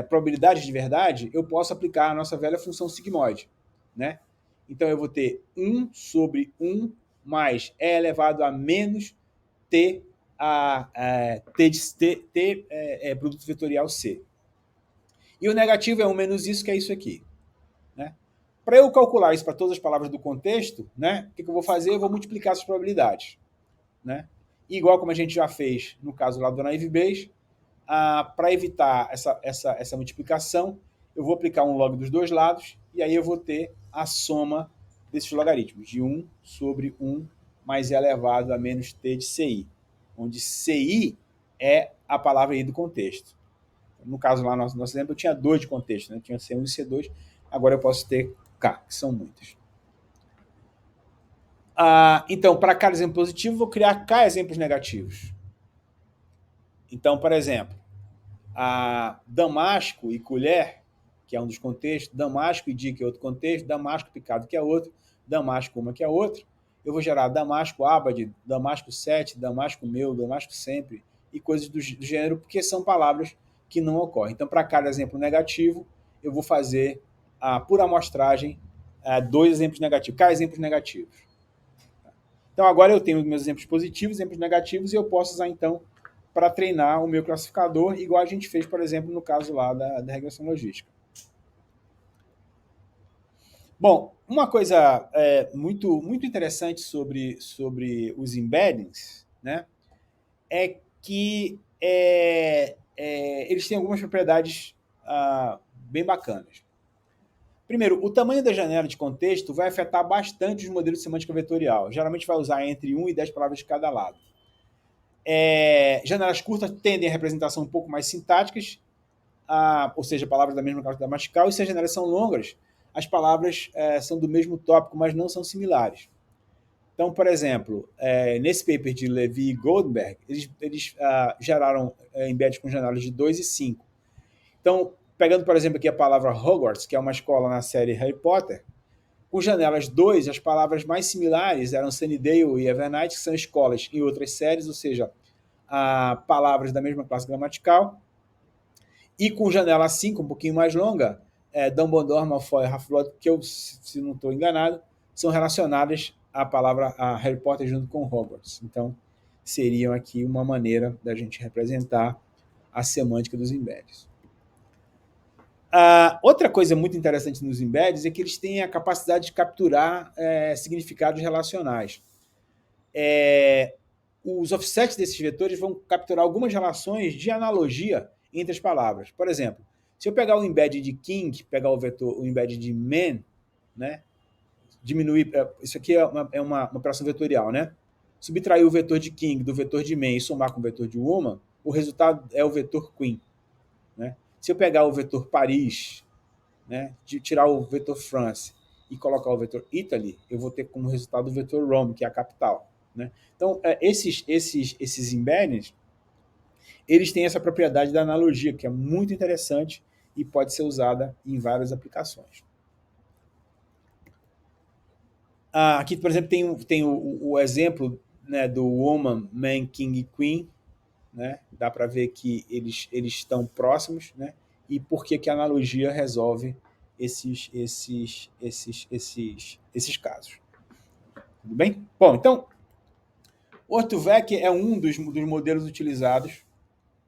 S1: probabilidade de verdade, eu posso aplicar a nossa velha função sigmoide. Né? Então eu vou ter 1 sobre 1 mais E elevado a menos T, produto vetorial C. E o negativo é 1 menos isso, que é isso aqui. Né? Para eu calcular isso para todas as palavras do contexto, né, o que eu vou fazer? Eu vou multiplicar essas probabilidades. Né? E igual como a gente já fez no caso lá do Naive Bayes, para evitar essa multiplicação, eu vou aplicar um log dos dois lados, e aí eu vou ter a soma desses logaritmos, de 1 sobre 1 mais E elevado a menos T de CI, onde CI é a palavra aí do contexto. No caso lá, no nosso exemplo, eu tinha 2 de contexto, né? Tinha C1 e C2, agora eu posso ter K, que são muitas. Então, para cada exemplo positivo, vou criar K exemplos negativos. Então, por exemplo, damasco e colher, que é um dos contextos, damasco e dia, que é outro contexto, damasco picado, que é outro, damasco uma, que é outro. Eu vou gerar damasco abade, damasco 7, damasco meu, damasco sempre, e coisas do gênero, porque são palavras que não ocorrem. Então, para cada exemplo negativo, eu vou fazer, por amostragem, 2 exemplos negativos, cada exemplos negativos. Então, agora eu tenho meus exemplos positivos, exemplos negativos, e eu posso usar, então, para treinar o meu classificador, igual a gente fez, por exemplo, no caso lá da regressão logística. Bom, uma coisa muito interessante sobre os embeddings, né, é que eles têm algumas propriedades bem bacanas. Primeiro, o tamanho da janela de contexto vai afetar bastante os modelos de semântica vetorial. Geralmente vai usar entre 1 e 10 palavras de cada lado. Janelas curtas tendem a representação um pouco mais sintáticas, ou seja, palavras da mesma classe gramatical, e se as janelas são longas, as palavras são do mesmo tópico, mas não são similares. Então, por exemplo, nesse paper de Levy e Goldberg, eles geraram embeds com janelas de 2 e 5. Então, pegando, por exemplo, aqui a palavra Hogwarts, que é uma escola na série Harry Potter, com janelas 2, as palavras mais similares eram Sunnydale e Evernight, que são escolas em outras séries, ou seja, palavras da mesma classe gramatical. E com janela 5, um pouquinho mais longa, Dumbledore, Malfoy e Half-Blood, que eu, se não estou enganado, são relacionadas à palavra a Harry Potter junto com Hogwarts. Então, seriam aqui uma maneira da gente representar a semântica dos embeds. Outra coisa muito interessante nos embeds é que eles têm a capacidade de capturar significados relacionais. Os offsets desses vetores vão capturar algumas relações de analogia entre as palavras. Por exemplo, se eu pegar o embed de king, pegar o embed de man, né, diminuir, isso aqui é uma operação vetorial, né? Subtrair o vetor de king do vetor de man e somar com o vetor de woman, o resultado é o vetor queen. Né? Se eu pegar o vetor Paris, né, de tirar o vetor France e colocar o vetor Italy, eu vou ter como resultado o vetor Rome, que é a capital. Né? Então, esses embeddings, eles têm essa propriedade da analogia, que é muito interessante e pode ser usada em várias aplicações. Aqui, por exemplo, tem o exemplo, né, do woman, man, king e queen. Né? Dá para ver que eles estão próximos, né? E por que a analogia resolve esses casos. Tudo bem? Bom, então, o Ortuvec é um dos modelos utilizados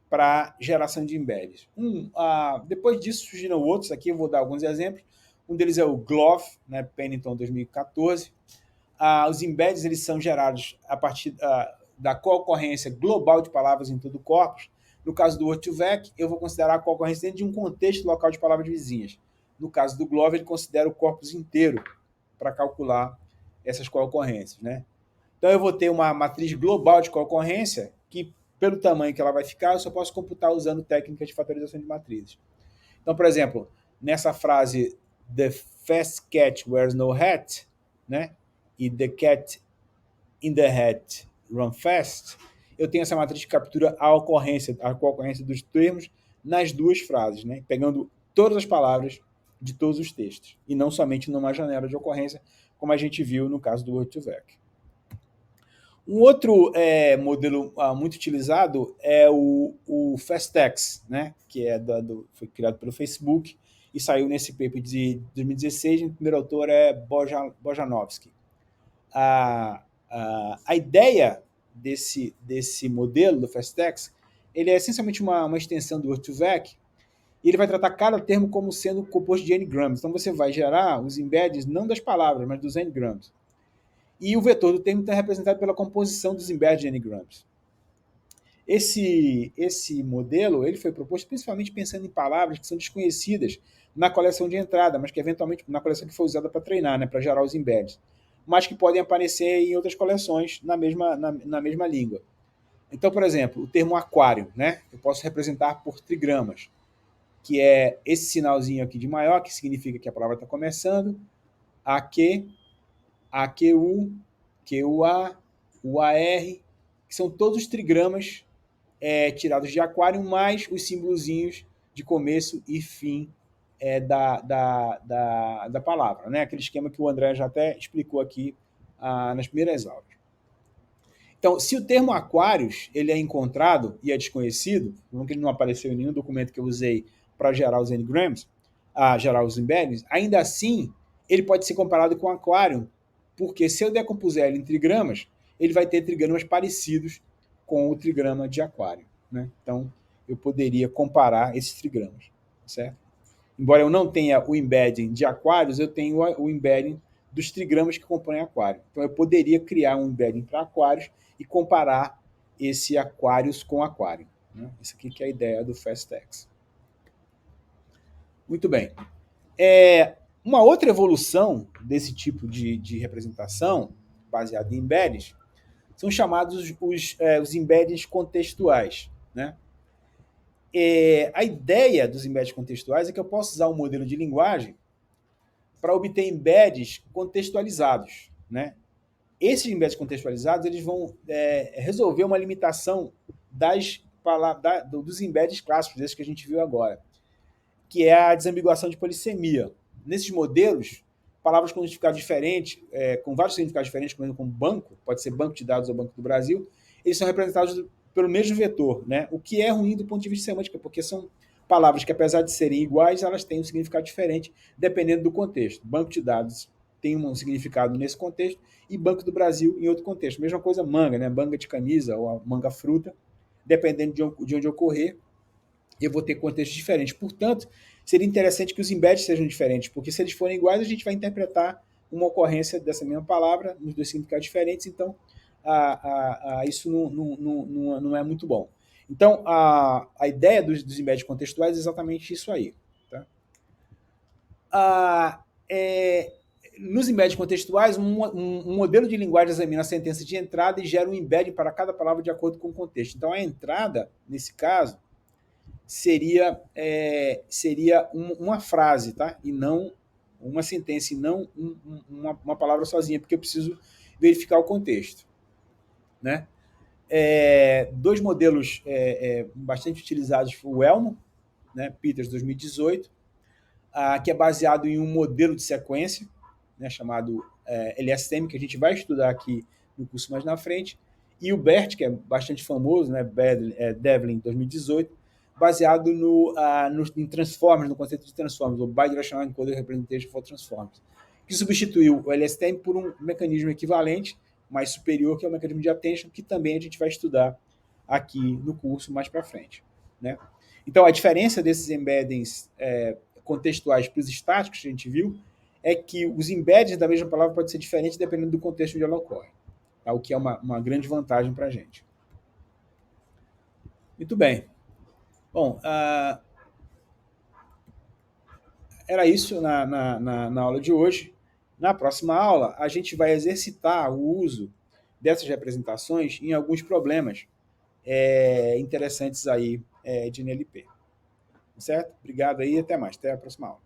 S1: para geração de embeds. Depois disso surgiram outros, aqui eu vou dar alguns exemplos. Um deles é o GloV, né, Pennington 2014. Os embeds eles são gerados a partir da co-ocorrência global de palavras em todo o corpus. No caso do Ortuvec, eu vou considerar a co-ocorrência dentro de um contexto local de palavras vizinhas. No caso do GloV, ele considera o corpus inteiro para calcular essas co-ocorrências. Né? Então, eu vou ter uma matriz global de co-ocorrência que, pelo tamanho que ela vai ficar, eu só posso computar usando técnicas de fatorização de matrizes. Então, por exemplo, nessa frase The fast cat wears no hat, né? E the cat in the hat run fast, eu tenho essa matriz que captura a ocorrência dos termos nas duas frases, né? Pegando todas as palavras de todos os textos, e não somente numa janela de ocorrência, como a gente viu no caso do Word2Vec. Um outro modelo muito utilizado é o FastText, né? Que foi criado pelo Facebook e saiu nesse paper de 2016, e o primeiro autor é Bojanovski. A ideia desse modelo do FastText, ele é essencialmente uma extensão do Word2Vec, e ele vai tratar cada termo como sendo composto de n-grams. Então você vai gerar os embeddings não das palavras, mas dos n-grams. E o vetor do termo está representado pela composição dos embeddings de n-grams. Esse modelo ele foi proposto principalmente pensando em palavras que são desconhecidas na coleção de entrada, mas que eventualmente na coleção que foi usada para treinar, né, para gerar os embeddings, mas que podem aparecer em outras coleções na mesma língua. Então, por exemplo, o termo aquário, né, eu posso representar por trigramas, que é esse sinalzinho aqui de maior, que significa que a palavra está começando, AQ, AQU, QUA, UAR, que são todos os trigramas tirados de aquário, mais os símbolozinhos de começo e fim da palavra, né? Aquele esquema que o André já até explicou aqui nas primeiras aulas. Então, se o termo aquários ele é encontrado e é desconhecido, porque ele não apareceu em nenhum documento que eu usei para gerar os n-grams, gerar os embeddings, ainda assim, ele pode ser comparado com aquário, porque se eu decompuser ele em trigramas, ele vai ter trigramas parecidos com o trigrama de aquário. Né? Então, eu poderia comparar esses trigramas. Certo? embora eu não tenha o embedding de aquários, eu tenho o embedding dos trigramas que compõem aquário. Então, eu poderia criar um embedding para aquários e comparar esse aquários com aquário. Né? Isso aqui que é a ideia do FastText. Muito bem. Uma outra evolução desse tipo de representação, baseada em embeddings, são chamados os embeddings contextuais. Né? A ideia dos embeddings contextuais é que eu posso usar um modelo de linguagem para obter embeddings contextualizados. Né? Esses embeddings contextualizados eles vão resolver uma limitação dos embeddings clássicos, desses que a gente viu agora, que é a desambiguação de polissemia. Nesses modelos, palavras com significado diferente, com vários significados diferentes, como banco, pode ser Banco de Dados ou Banco do Brasil, eles são representados pelo mesmo vetor, né? O que é ruim do ponto de vista semântico, porque são palavras que, apesar de serem iguais, elas têm um significado diferente, dependendo do contexto. Banco de Dados tem um significado nesse contexto e Banco do Brasil em outro contexto. Mesma coisa manga, né? Manga de camisa ou manga fruta, dependendo de onde ocorrer, eu vou ter contextos diferentes. Portanto, seria interessante que os embeddings sejam diferentes, porque se eles forem iguais, a gente vai interpretar uma ocorrência dessa mesma palavra nos dois significados diferentes, então isso não é muito bom. Então, a ideia dos embeddings contextuais é exatamente isso aí. Tá? Nos embeddings contextuais, um modelo de linguagem examina a sentença de entrada e gera um embedding para cada palavra de acordo com o contexto. Então, a entrada, nesse caso, seria uma frase, tá? E não uma sentença, e não uma palavra sozinha, porque eu preciso verificar o contexto. Né? Dois modelos bastante utilizados foi o Elmo, né, Peters 2018, que é baseado em um modelo de sequência, né, chamado LSTM, que a gente vai estudar aqui no curso mais na frente, e o BERT, que é bastante famoso, né, Devlin 2018, baseado em Transformers, no conceito de Transformers, o Bidirectional Encoder Representation for Transformers, que substituiu o LSTM por um mecanismo equivalente, mais superior, que é o mecanismo de attention, que também a gente vai estudar aqui no curso mais para frente. Né? Então, a diferença desses embeddings contextuais para os estáticos que a gente viu é que os embeddings da mesma palavra podem ser diferentes dependendo do contexto onde ela ocorre, tá? O que é uma grande vantagem para a gente. Muito bem. Bom, era isso na aula de hoje. Na próxima aula, a gente vai exercitar o uso dessas representações em alguns problemas interessantes aí de NLP. Certo? Obrigado aí e até mais. Até a próxima aula.